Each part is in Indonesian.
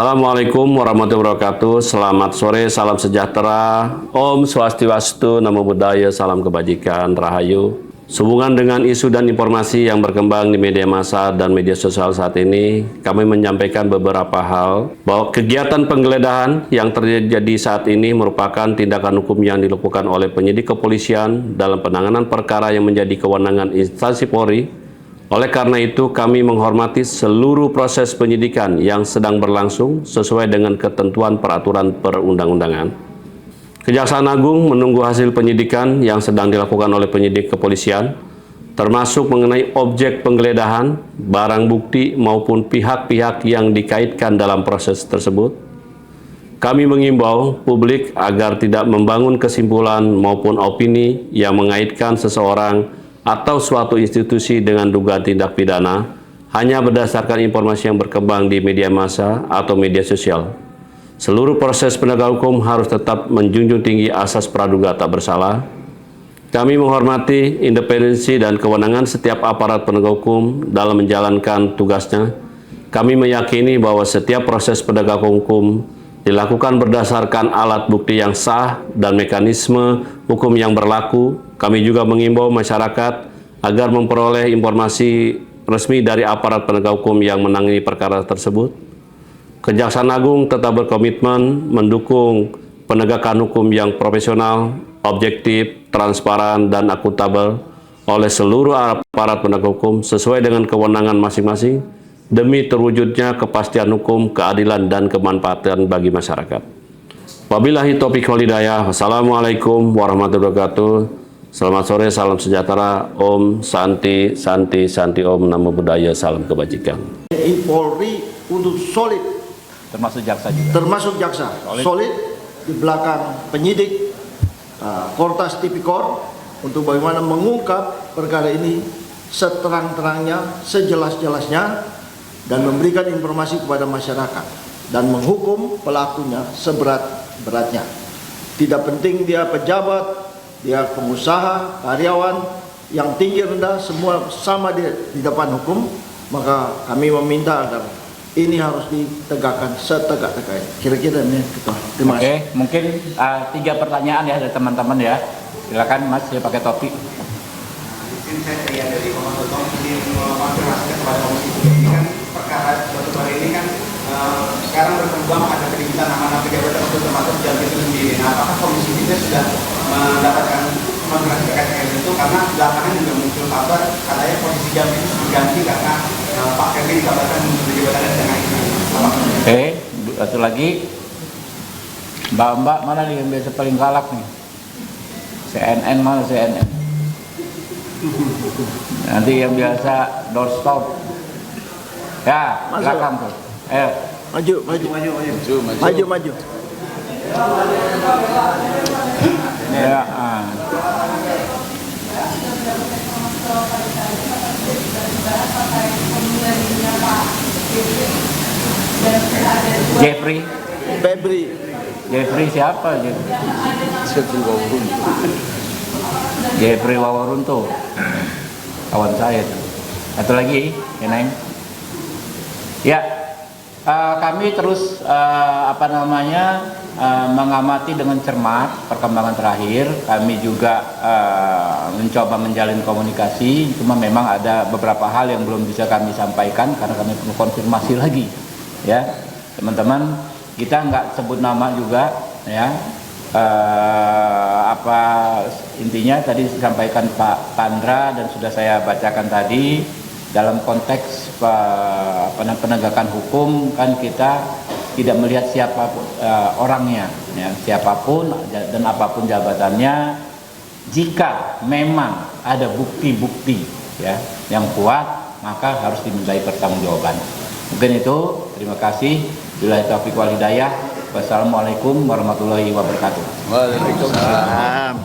Assalamualaikum warahmatullahi wabarakatuh. Selamat sore, salam sejahtera. Om Swastiastu, Namo Buddhaya, salam kebajikan, Rahayu. Sehubungan dengan isu dan informasi yang berkembang di media massa dan media sosial saat ini, kami menyampaikan beberapa hal bahwa kegiatan penggeledahan yang terjadi saat ini merupakan tindakan hukum yang dilakukan oleh penyidik kepolisian dalam penanganan perkara yang menjadi kewenangan instansi Polri. Oleh karena itu, kami menghormati seluruh proses penyidikan yang sedang berlangsung sesuai dengan ketentuan peraturan perundang-undangan. Kejaksaan Agung menunggu hasil penyidikan yang sedang dilakukan oleh penyidik kepolisian, termasuk mengenai objek penggeledahan, barang bukti maupun pihak-pihak yang dikaitkan dalam proses tersebut. Kami mengimbau publik agar tidak membangun kesimpulan maupun opini yang mengaitkan seseorang atau suatu institusi dengan dugaan tindak pidana hanya berdasarkan informasi yang berkembang di media massa atau media sosial. Seluruh proses penegak hukum harus tetap menjunjung tinggi asas praduga tak bersalah. Kami menghormati independensi dan kewenangan setiap aparat penegak hukum dalam menjalankan tugasnya. Kami meyakini bahwa setiap proses penegak hukum dilakukan berdasarkan alat bukti yang sah dan mekanisme hukum yang berlaku. Kami juga mengimbau masyarakat agar memperoleh informasi resmi dari aparat penegak hukum yang menangani perkara tersebut. Kejaksaan Agung tetap berkomitmen mendukung penegakan hukum yang profesional, objektif, transparan, dan akuntabel oleh seluruh aparat penegak hukum sesuai dengan kewenangan masing-masing demi terwujudnya kepastian hukum, keadilan, dan kemanfaatan bagi masyarakat. Wabillahi taufiq wal hidayah. Wassalamualaikum warahmatullahi wabarakatuh. Selamat sore, salam sejahtera. Om Santi, Santi, Santi Om, Namo Buddhaya, salam kebajikan. Polri untuk solid, termasuk jaksa juga. termasuk jaksa, solid di belakang penyidik, Kortas Tipikor untuk bagaimana mengungkap perkara ini seterang-terangnya, sejelas-jelasnya, dan memberikan informasi kepada masyarakat dan menghukum pelakunya seberat-beratnya. Tidak penting dia pejabat, dia pengusaha, karyawan, yang tinggi rendah semua sama di depan hukum. Maka kami meminta agar ini harus ditegakkan setegak-tegaknya. Kira-kira ini Ketua. Terima kasih. Oke, mungkin 3 pertanyaan ya dari teman-teman ya. Silakan Mas, dia pakai topi. Mungkin saya dari Bapak Totong ingin mengonfirmasi kepada Komisi 3 ini kan perkara baru-baru ini kan sekarang berkembang ada keributan nama-nama pejabat termasuk Jambi itu sendiri. Nah, apakah Komisi 3 sudah mendapatkan konfirmasi terkait dengan itu, karena belakangan juga muncul kabar katanya posisi Jambi itu diganti karena Pak Kevin dikabarkan muncul jabatannya dengan itu. Oke, satu lagi. Mbak mana nih yang biasa paling galak nih? CNN mana CNN? Nanti yang biasa doorstop. Ya, belakang tuh. Ayo. Maju. Ya. Jeffrey siapa? Jeffrey Waworunto, kawan saya tuh. Satu lagi, ya Neng. Ya, kami terus mengamati dengan cermat perkembangan terakhir. Kami juga mencoba menjalin komunikasi, cuma memang ada beberapa hal yang belum bisa kami sampaikan karena kami perlu konfirmasi lagi. Ya, teman-teman, kita nggak sebut nama juga, ya. Intinya tadi disampaikan Pak Pandra dan sudah saya bacakan tadi dalam konteks penegakan hukum kan kita tidak melihat siapapun orangnya, ya, siapapun dan apapun jabatannya. Jika memang ada bukti-bukti ya yang kuat, maka harus dimintai pertanggungjawaban. Mungkin itu. Terima kasih. Billahi taufiq wal hidayah. Wassalamualaikum warahmatullahi wabarakatuh. Waalaikumsalam.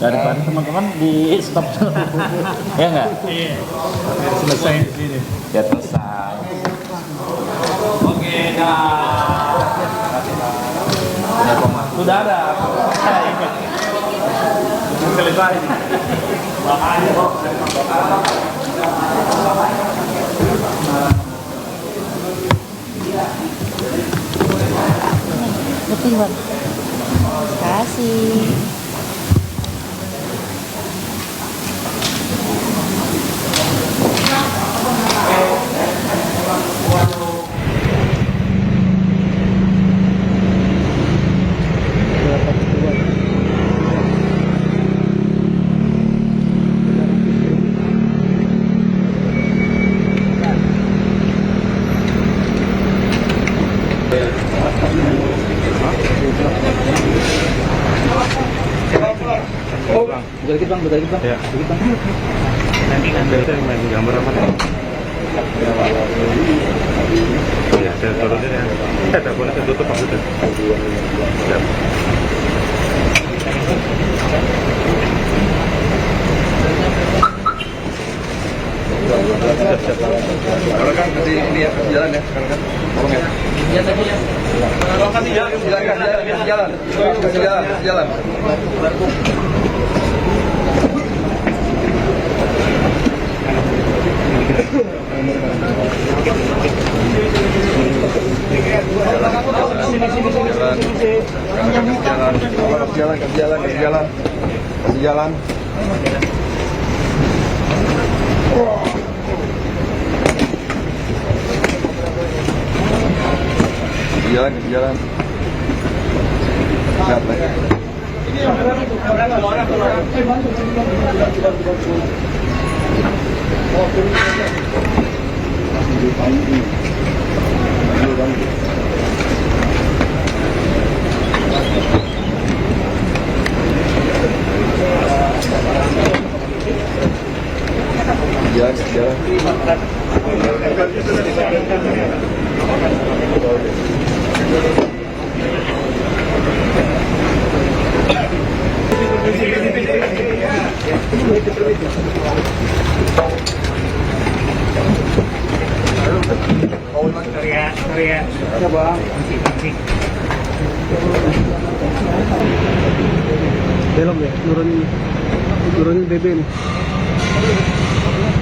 Daripada teman-teman di stop ya nggak? Iya. Selesai di sini. Ya selesai. Oke, dah. Sudah ada. Selesai. Makanya kok. Iwan. Kasih. Betul bang. Ya. Nanti saya main gambar apa? Ya, saya turunin ya. Teleponnya saya tutup maksudnya. Siap. Kalau kan kasih ini ya, kasih jalan ya, sekarang kan, tolong ya. Iya tadi ya. Tolong kasih jalan, kasih jalan. Kasih jalan. Jalan. Siap, ya. Jalan. Sorry ya. Ya bang. Belum ya, turunin BB nih. Betul bang.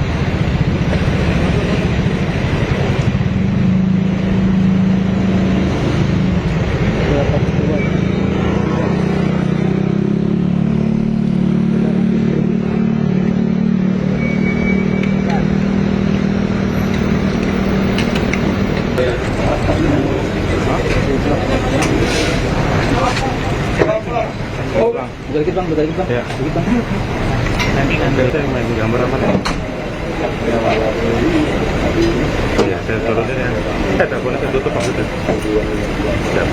Ya. Nanti saya main gambar apa? Ya, saya turunin ya. Teleponnya saya tutup maksudnya. Siap.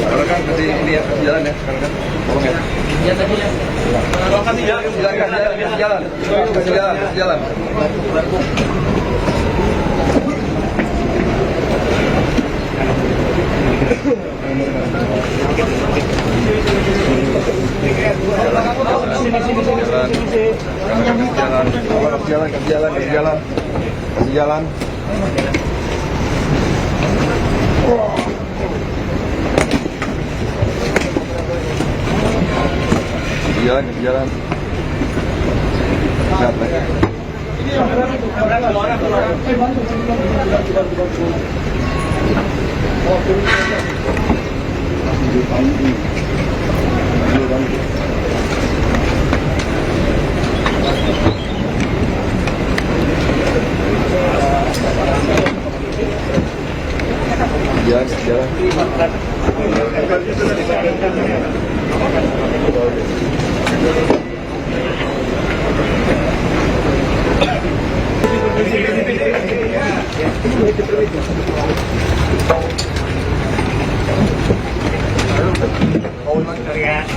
Kalau kan kasih ini ya, kasih jalan ya, sekarang kan, tolong ya. Iya tadi ya. Tolong kasih jalan. Kasih jalan. Jalan. Siap, ya. Jalan.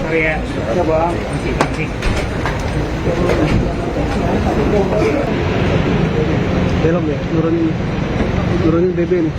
Sorry ya. Ya bang. Masih. Belum ya, turunin BB nih.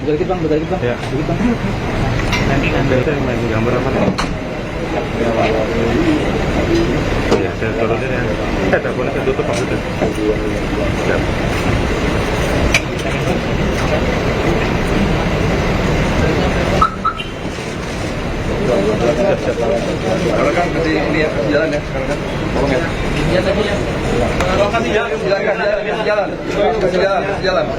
Betul dikit bang, betul dikit bang. Ya. Dikit bang. Saya main gambar apa nih? Ya, saya turunin ya. Teleponnya saya tutup maksudnya. Ya. Sekarang kan kasih ini ya, kasih jalan ya. Sekarang kan, tolong ya. Kasih jalan. Kasih jalan. Kasih jalan.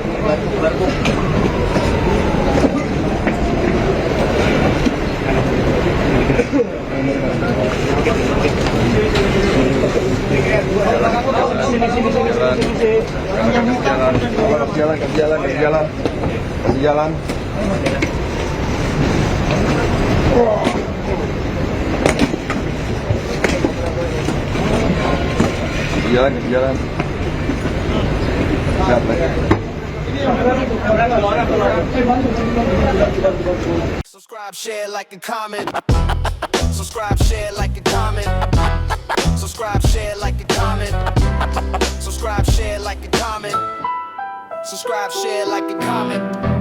Jalan. Siap lagi. Subscribe, share, like, and comment. Subscribe, share, like, and comment. Subscribe, share, like, and comment. Subscribe, share, like, and comment. Subscribe, share, like, and comment.